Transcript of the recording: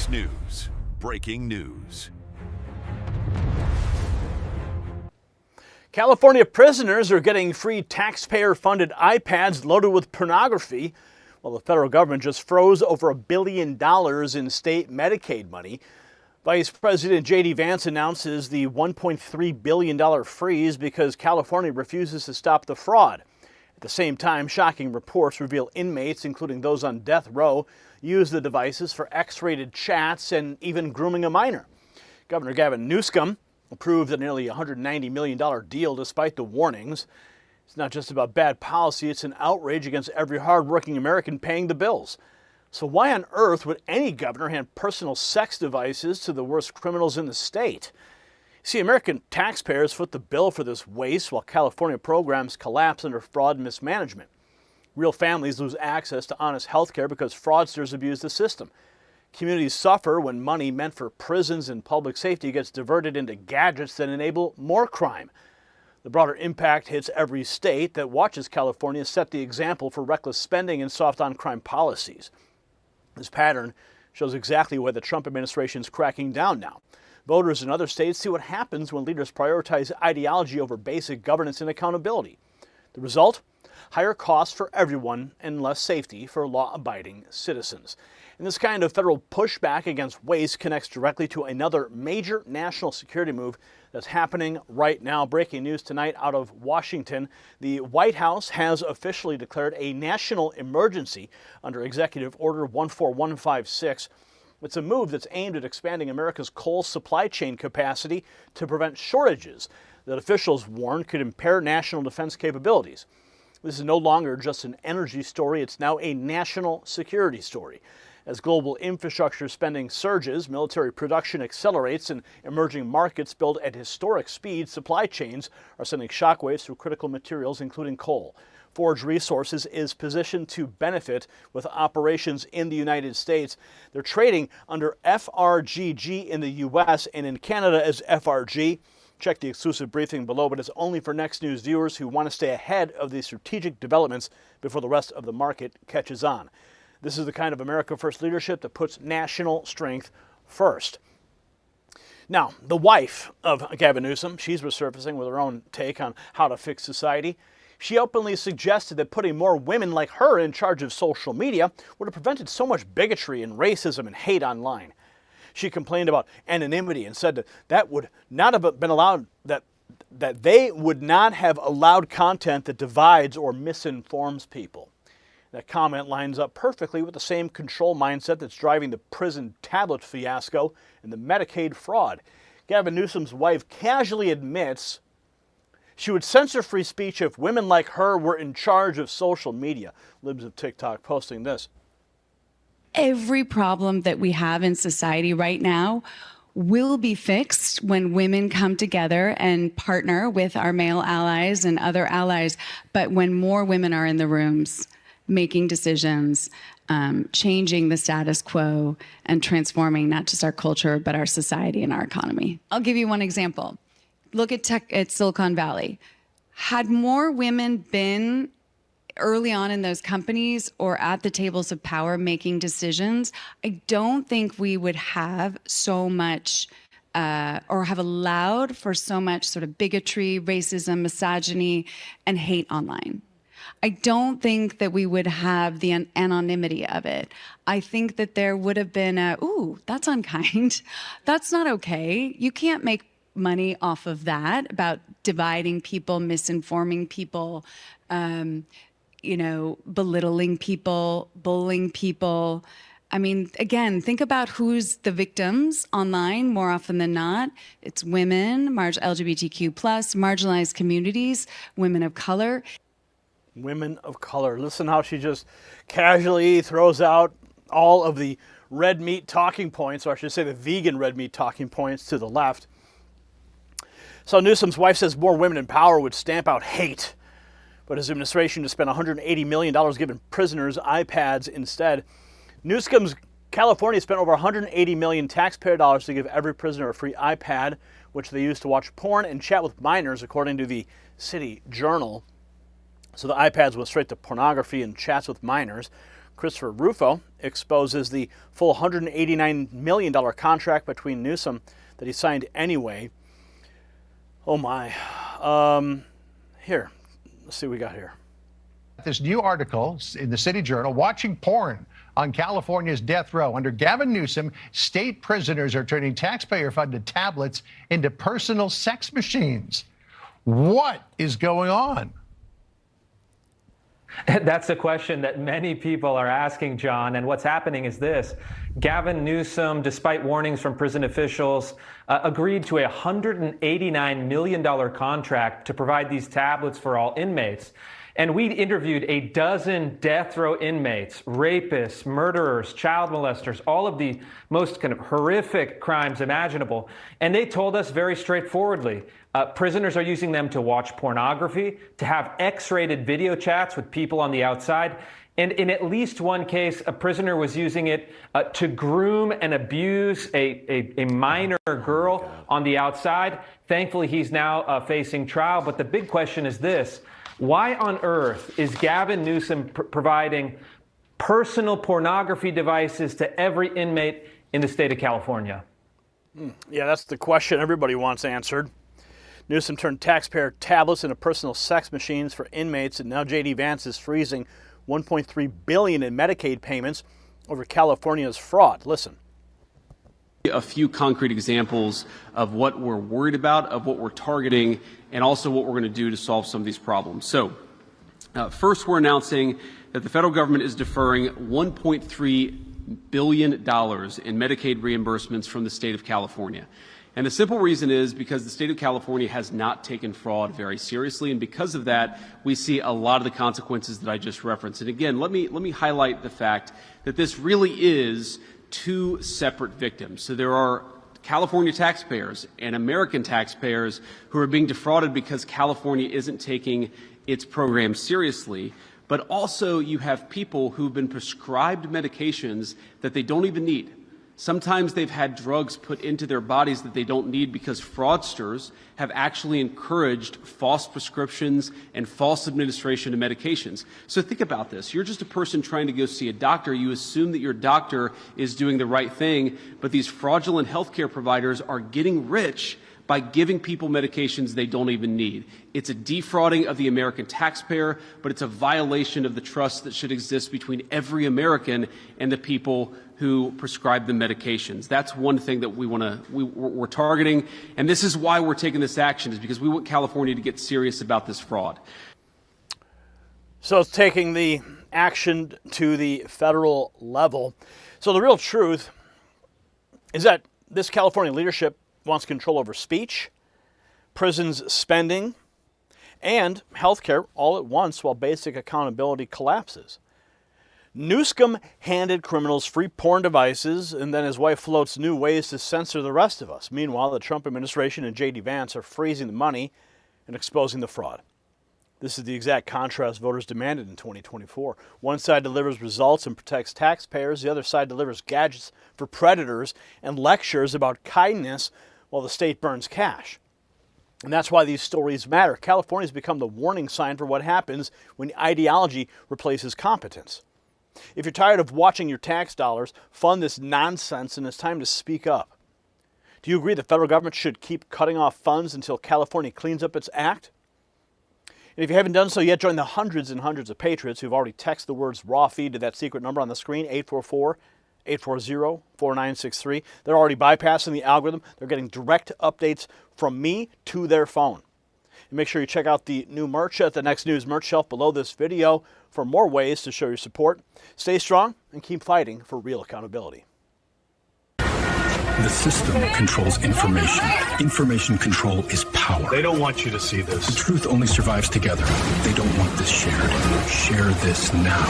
Fox News. Breaking news. California prisoners are getting free taxpayer-funded iPads loaded with pornography, while the federal government just froze over $1 billion in state Medicaid money. Vice President J.D. Vance announces the $1.3 billion freeze because California refuses to stop the fraud. At the same time, shocking reports reveal inmates, including those on death row, use the devices for X-rated chats and even grooming a minor. Governor Gavin Newsom approved a nearly $190 million deal despite the warnings. It's not just about bad policy, it's an outrage against every hard-working American paying the bills. So why on earth would any governor hand personal sex devices to the worst criminals in the state? See, American taxpayers foot the bill for this waste while California programs collapse under fraud and mismanagement. Real families lose access to honest health care because fraudsters abuse the system. Communities suffer when money meant for prisons and public safety gets diverted into gadgets that enable more crime. The broader impact hits every state that watches California set the example for reckless spending and soft on crime policies. This pattern shows exactly why the Trump administration is cracking down now. Voters in other states see what happens when leaders prioritize ideology over basic governance and accountability. The result? Higher costs for everyone and less safety for law-abiding citizens. And this kind of federal pushback against waste connects directly to another major national security move that's happening right now. Breaking news tonight out of Washington. The White House has officially declared a national emergency under Executive Order 14156. It's a move that's aimed at expanding America's coal supply chain capacity to prevent shortages that officials warn could impair national defense capabilities. This is no longer just an energy story, it's now a national security story. As global infrastructure spending surges, military production accelerates, and emerging markets build at historic speed, supply chains are sending shockwaves through critical materials, including coal. Forge Resources is positioned to benefit with operations in the United States. They're trading under FRGG in the U.S. and in Canada as FRG. Check the exclusive briefing below, but it's only for Next News viewers who want to stay ahead of the strategic developments before the rest of the market catches on. This is the kind of America First leadership that puts national strength first. Now, the wife of Gavin Newsom, she's resurfacing with her own take on how to fix society. She openly suggested that putting more women like her in charge of social media would have prevented so much bigotry and racism and hate online. She complained about anonymity and said that would not have been allowed, that they would not have allowed content that divides or misinforms people. That comment lines up perfectly with the same control mindset that's driving the prison tablet fiasco and the Medicaid fraud. Gavin Newsom's wife casually admits she would censor free speech if women like her were in charge of social media. Libs of TikTok posting this. Every problem that we have in society right now will be fixed when women come together and partner with our male allies and other allies. But when more women are in the rooms, making decisions, changing the status quo, and transforming not just our culture, but our society and our economy. I'll give you one example. Look at Silicon Valley. Had more women been early on in those companies or at the tables of power making decisions, I don't think we would have so much or have allowed for so much sort of bigotry, racism, misogyny, and hate online. I don't think that we would have the anonymity of it. I think that there would have been ooh, that's unkind. That's not okay. You can't make money off of that, about dividing people, misinforming people, belittling people, bullying people. I mean, again, think about who's the victims online more often than not. It's women, LGBTQ+, marginalized communities, women of color. Women of color. Listen how she just casually throws out all of the red meat talking points, or I should say the vegan red meat talking points to the left. So Newsom's wife says more women in power would stamp out hate, but his administration just spent $180 million giving prisoners iPads instead. Newsom's California spent over $180 million taxpayer dollars to give every prisoner a free iPad, which they use to watch porn and chat with minors, according to the City Journal. So the iPads went straight to pornography and chats with minors. Christopher Rufo exposes the full $189 million contract between Newsom that he signed anyway. Oh my. Here, let's see what we got here. This new article in the City Journal, watching porn on California's death row. Under Gavin Newsom, state prisoners are turning taxpayer-funded tablets into personal sex machines. What is going on? That's a question that many people are asking, John. And what's happening is this. Gavin Newsom, despite warnings from prison officials, agreed to a $189 million contract to provide these tablets for all inmates. And we interviewed a dozen death row inmates, rapists, murderers, child molesters, all of the most kind of horrific crimes imaginable. And they told us very straightforwardly, prisoners are using them to watch pornography, to have X-rated video chats with people on the outside. And in at least one case, a prisoner was using it to groom and abuse a minor girl on the outside. Thankfully, he's now facing trial. But the big question is this. Why on earth is Gavin Newsom providing personal pornography devices to every inmate in the state of California? Yeah, that's the question everybody wants answered. Newsom turned taxpayer tablets into personal sex machines for inmates, and now J.D. Vance is freezing $1.3 billion in Medicaid payments over California's fraud. Listen. A few concrete examples of what we're worried about, of what we're targeting, and also what we're going to do to solve some of these problems. So, first, we're announcing that the federal government is deferring $1.3 billion in Medicaid reimbursements from the state of California. And the simple reason is because the state of California has not taken fraud very seriously, and because of that, we see a lot of the consequences that I just referenced. And again, let me highlight the fact that this really is two separate victims. So there are California taxpayers and American taxpayers who are being defrauded because California isn't taking its program seriously. But also you have people who've been prescribed medications that they don't even need. Sometimes they've had drugs put into their bodies that they don't need because fraudsters have actually encouraged false prescriptions and false administration of medications. So think about this. You're just a person trying to go see a doctor. You assume that your doctor is doing the right thing, but these fraudulent healthcare providers are getting rich by giving people medications they don't even need. It's a defrauding of the American taxpayer, but it's a violation of the trust that should exist between every American and the people who prescribe the medications. That's one thing that we're targeting, and this is why we're taking this action, is because we want California to get serious about this fraud. So it's taking the action to the federal level. So the real truth is that this California leadership wants control over speech, prisons spending, and healthcare all at once while basic accountability collapses. Newsom handed criminals free porn devices, and then his wife floats new ways to censor the rest of us. Meanwhile, the Trump administration and J.D. Vance are freezing the money and exposing the fraud. This is the exact contrast voters demanded in 2024. One side delivers results and protects taxpayers. The other side delivers gadgets for predators and lectures about kindness while the state burns cash. And that's why these stories matter. California has become the warning sign for what happens when ideology replaces competence. If you're tired of watching your tax dollars fund this nonsense, and it's time to speak up. Do you agree the federal government should keep cutting off funds until California cleans up its act? And if you haven't done so yet, join the hundreds and hundreds of patriots who've already texted the words raw feed to that secret number on the screen, 844-840-4963. They're already bypassing the algorithm. They're getting direct updates from me to their phone. And make sure you check out the new merch at the Next News merch shelf below this video for more ways to show your support. Stay strong and keep fighting for real accountability. The system controls information. Information control is power. They don't want you to see this. The truth only survives together. They don't want this shared. Share this now.